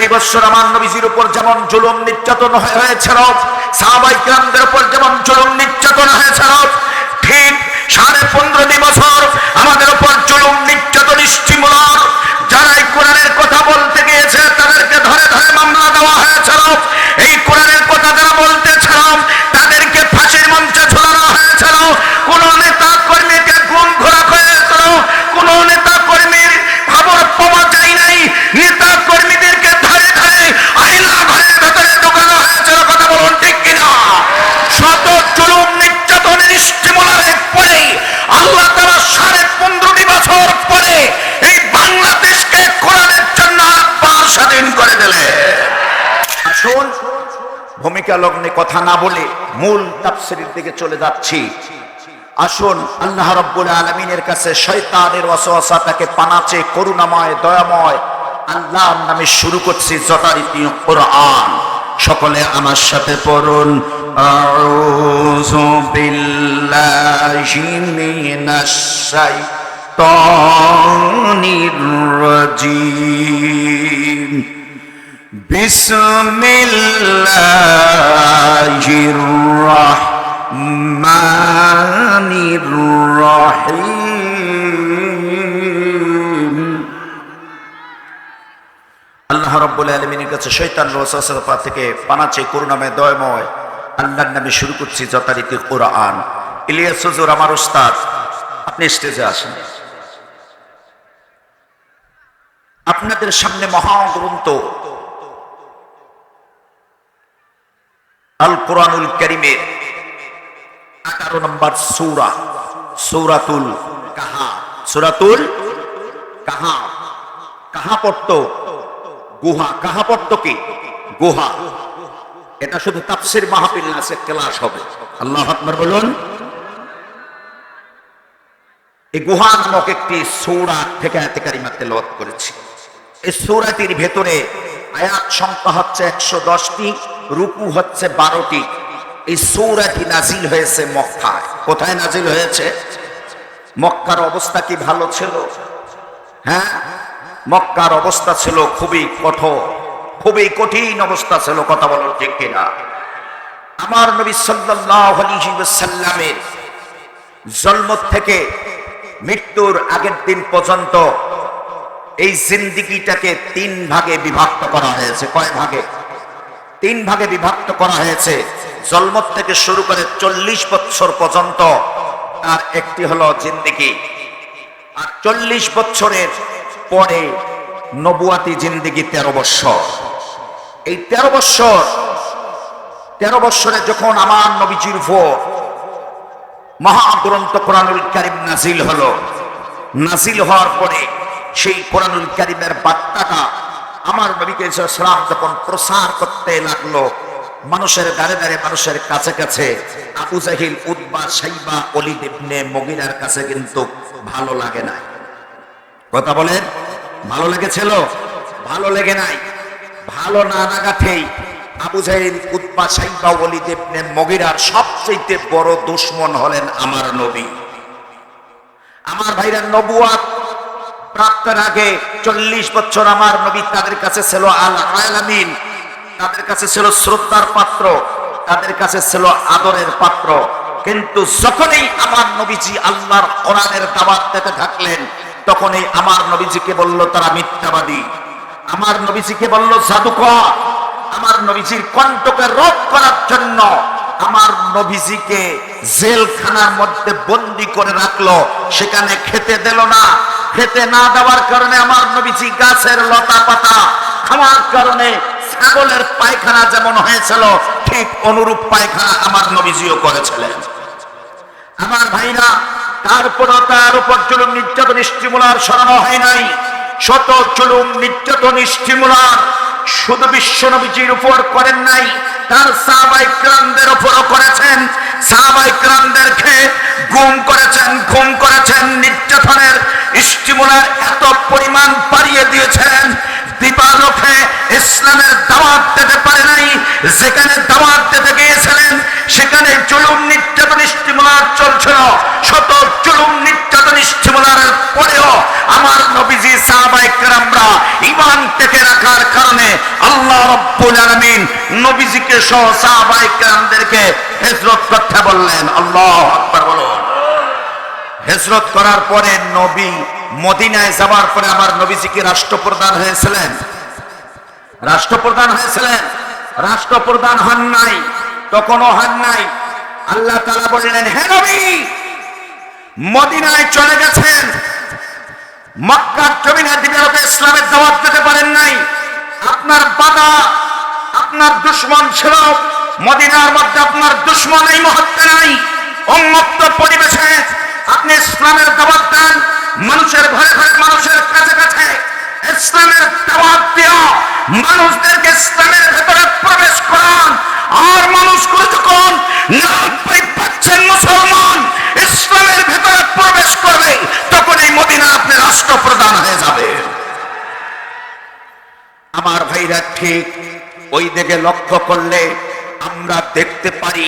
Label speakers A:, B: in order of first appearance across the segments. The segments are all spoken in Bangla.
A: 63 বছর আমার নবীজির উপর যেমন জুলুম নির্যাতন হয়েছিল, সাহাবায়ে কিরামদের উপর যেমন জুলুম নির্যাতন হয়েছিল, ঠিক 15.5 বছর আমাদের উপর জুলুম নির্যাতন স্টিমুলার যারা এই কোরআনের কথা বলতে গিয়েছে তাদেরকে ধরে ধরে মামলা দেওয়া হয়েছিল। এই কোরআনের কথা যারা বলতেছিল তাদেরকে ফাঁসির মঞ্চে ঝোলানো হয়েছিল। কোন নেতা কর্মীকে গুম করা হয়েছিল, কোন নেতা কর্মীর খবর পাওয়া যায় নাই। নেতা কর্মীদেরকে ধরে ধরে আয়না ঘরের ভেতরে ঢোকানো হয়েছিল। কথা বলুন ঠিক কিনা? শত জুলুম নির্যাতনের স্টিমুলারের পরে আল্লাহ তাআলা 15.5 বছর পরে এই বাংলাদেশকে কোরআনের জন্য আবার স্বাধীন করে দিলেন। আসুন ভূমিকা লগ্নে কথা না বলে মূল তাফসীরের দিকে চলে যাচ্ছি। আসুন আল্লাহ রাব্বুল আলামিনের কাছে শয়তানের ওয়াসওয়াসাটাকে পানাচে করুণাময় দয়াময় আল্লাহর নামে শুরু করছি যথারীতি কোরআন। সকলে আমার সাথে পড়ুন, আউযু বিল্লাহি মিনাশ শাইতানির রাজীম, বিসমিল্লাহির রাহমানির রাহিম। আল্লাহ রাব্বুল আলামিনের কাছে শয়তানের ওয়াসওয়াসা থেকে পানাচে করুণাময় দয়াময় আল্লাহর নামে শুরু করছি যথারীতি কোরআন। ইলিয়াস হুজুর আমার উস্তাদ, আপনি স্টেজে আসেন। আপনাদের সামনে মহাগ্রন্থ আল কোরআনুল কারীমের 18 নম্বর সূরা, সূরাতুল কাহাফ। সূরাতুল কাহাফ। কাহা পড়তো গুহা, কাহা পড়তো কি গুহা। এটা শুধু তাফসীর মাহফিল না, সে ক্লাস হবে। আল্লাহু আকবার বলুন। এই গুহা নামক একটি সূরা থেকে আয়াতে কারিমা তেলাওয়াত করেছি। এই সূরাটির ভেতরে আয়াত সংখ্যা হচ্ছে 110টি, রুকু হচ্ছে 12টি। এই সূরাটি নাজিল হয়েছে মক্কায়। কোথায় নাজিল হয়েছে? মক্কার অবস্থা কি ভালো ছিল? হ্যাঁ, মক্কার অবস্থা ছিল খুবই কঠোর, খুবই কঠিন অবস্থা ছিল। কথা বলুন ঠিক কিনা? আমার নবী সাল্লাল্লাহু আলাইহি ওয়াসাল্লামের জন্ম থেকে মৃত্যুর আগের দিন পর্যন্ত এই জিন্দেগিটাকে 3 ভাগে বিভক্ত করা হয়েছে। কয় ভাগে? 3 ভাগে বিভক্ত করা হয়েছে। জন্ম থেকে শুরু করে 40 বছর পর্যন্ত তার একটি হলো জিন্দেগি, আর 40 বছরের পরে নবুয়াতি জিন্দেগি 13 বছর। এই 13 বছরে যখন আমার নবীজির উপর মহাগ্রন্থ কোরআনুল কারীম নাজিল হলো, নাজিল হওয়ার পরে সেই কোরআনুল কারীমের বার্তাটা আমার নবীকে সাল্লাল্লাহু আলাইহি যখন প্রচার করতে লাগলো, মানুষের দ্বারে দ্বারে, মানুষের কাছে কাছে, আবু জাহিল, উতবা, শাইবা, ওলীদ ইবনে মুগীরার কাছে কিন্তু ভালো লাগে নাই। কথা বলেন, ভালো লেগেছিল? ভালো লেগে নাই। ভালো না লাগাতেই আবু জাহিল, উতবা, শাইবা, ওলীদ ইবনে মুগীরার সবচেয়ে বড় দুশমন হলেন আমার নবী। আমার ভাইরা, নবুয়াত প্রাপ্তের আগে 40 বছর আমার নবী তাদের কাছে ছিল আল আলামিন, তাদের কাছে ছিল শ্রদ্ধার পাত্র, তাদের কাছে ছিল আদরের পাত্র। কিন্তু যখনই আমার নবীজি আল্লাহর কোরআনের দাওয়াত দিতে থাকলেন, তখনই আমার নবীজিকে বলল তারা মিথ্যাবাদী, আমার নবীজিকে বলল জাদুকর। আমার নবীজির কণ্ঠকে রোধ করার জন্য আমার নবীজিকে জেলখানার মধ্যে বন্দী করে রাখলো, সেখানে খেতে দিল না। খেতে না দেওয়ার কারণে আমার নবীজি গাছের লতা পাতা খাওয়ার কারণে ছাগলের পায়খানা যেমন হয়েছিল, ঠিক অনুরূপ পায়খানা আমার নবীজিও করেছিলেন। আমার ভাইরা, তারপরও তার উপর জুলুম নির্যাতন স্টিমুলার সরানো হয় নাই। শত জুলুম নির্যাতন স্টিমুলার শুধু বিশ্ব নবীজির উপর করেন নাই, তার সাহাবায়ে কিরামদের উপরও করেছেন। সাহাবায়ে কিরামদেরকে গুম করেছেন, নির্যাতনের স্টিমুলার এত পরিমাণ বাড়িয়ে দিয়েছেন, দিবালোকে ইসলামের দাওয়াত দিতে পারে নাই। যেখানে দাওয়াত দিতে গিয়েছিলেন সেখানে জুলুম নির্যাতন স্টিমুলার চলছিল। শত জুলুম নির্যাতন স্টিমুলারের পরেও আমার নবীজি সাহাবায়ে কেরামরা ঈমান থেকে রাখার কারণে নবীজিকে সহ সাহাবায়ে কেরামদেরকে হিজরত করতে বললেন। আল্লাহু আকবার বলুন। হিজরত করার পরে নবী মদিনায় যাওয়ার পরে আমার নবীজি কি রাষ্ট্রপ্রধান হয়েছিলেন? রাষ্ট্রপ্রধান হয়েছিলেন? রাষ্ট্রপ্রধান হন নাই, তখনও হন নাই। আল্লাহ তাআলা বললেন, হে নবী, মদিনায় চলে গেছেন, মক্কার জমিনে দিবালোকে ইসলামের দাওয়াত দিতে পারেন নাই। আপনার বাধা, আপনার দুশমন ছিল মদিনার মধ্যে, আপনার দুশমন এই মুহূর্তে নাই। উন্মুক্ত পরিবেশে আপনি ইসলামের দাওয়াত দেন, মানুষের ঘরে ঘরে, মানুষের কাছে কাছে ইসলামের দাওয়াত দিয়া মানুষদেরকে ইসলামের ভেতরে প্রবেশ করান। আর মানুষগুলো যখন না পাচ্ছেন মুসলমান ইসলামের ভেতরে প্রবেশ করবে, তখন এই মদিনা আপনি রাষ্ট্রপ্রধান হয়ে যাবে। আমার ভাইরা, ঠিক ওই দিকে লক্ষ্য করলে আমরা দেখতে পারি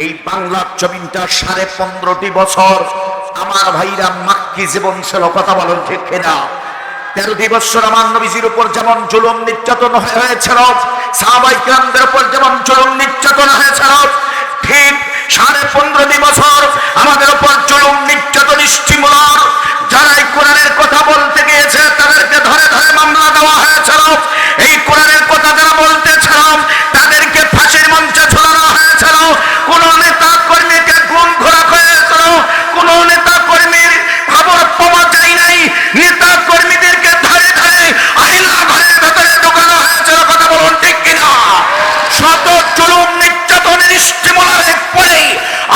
A: এই বাংলার জমিনটা 15.5 বছর আমার ভাইরা মাক্কি জীবন ছিল। কথা বলেন ঠিক কিনা? 13টি বছর আমার নবীজির উপর যেমন জুলুম নির্যাতন হয়েছিল, সাহাবায়ে কেরামদের উপর যেমন জুলুম নির্যাতন হয়েছিল, ঠিক 15.5 বছর আমাদের উপর জুলুম নির্যাতন স্টিমুলার যারা এই কোরআনের কথা বলতে গিয়েছে তাদেরকে ধরে ধরে মামলা দেওয়া হয়েছিল। এই কোরআনের কথা যারা বলতেছিল তাদেরকে ফাঁসির মঞ্চে ঝোলানো হয়েছিল। কোন নেতা কর্মীকে গুম ঘোরা হয়েছিল, কোন নেতা কর্মীর খবর পাওয়া যায় নাই। নেতা কর্মীদেরকে ধরে ধরে আইনা ঘরের ভেতরে ঢোকানো হয়েছিল। কথা বলুন ঠিক কিনা? শত জুলুম নির্যাতনের স্টিমুলারের পরে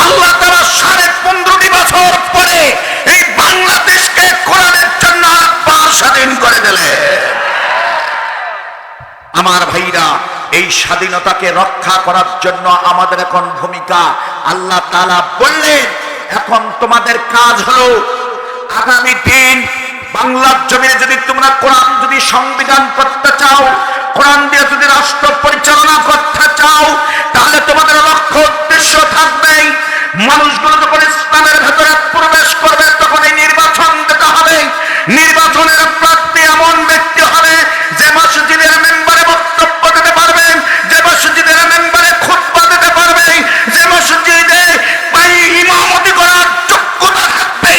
A: আল্লাহ তাআলা 15.5 বছর পরে এই বাংলাদেশকে কোরআনের জন্য আবার স্বাধীন করে দিলেন। আমার ভাইরা, এই স্বাধীনতাকে রক্ষা করার জন্য আমাদের এখন ভূমিকা। আল্লাহ তাআলা বললেন, এখন তোমাদের কাজ হলো আগামী দিন বাংলার জমিনে যদি তোমরা কোরআন যদি সংবিধান করতে চাও, কোরআন দিয়ে যদি রাষ্ট্র পরিচালনা করতে চাও, তাহলে তোমাদের লক্ষ্য উদ্দেশ্য থাকবে মানুষগুলো যখন ইসলামের ভেতরে প্রবেশ করবে তখন এই নির্বাচন দিতে হবে। নির্বাচনের প্রার্থী এমন ব্যক্তি হবে যে মসজিদের মেম্বারে বক্তব্য দিতে পারবে, যে মসজিদের মেম্বারে খুতবা দিতে পারবে, যে মসজিদে ইমামতি করার যোগ্যতা থাকবে।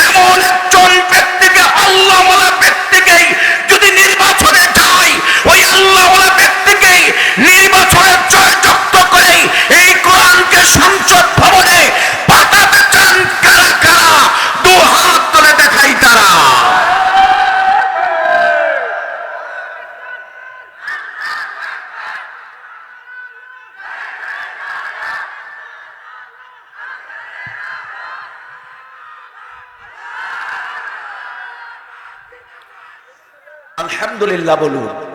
A: এমন একজন ব্যক্তিকে, আল্লাহওয়ালা ব্যক্তিকেই যদি নির্বাচনে যায়, ওই আল্লাহওয়ালা ব্যক্তিকেই নির্বাচনে জয়যুক্ত করে এই কোরআনকে সংসদ ভবনে পাঠাতে চান কারা কারা? 2 হাত তুলে দেখাই তারা। আলহামদুলিল্লাহ বলুন।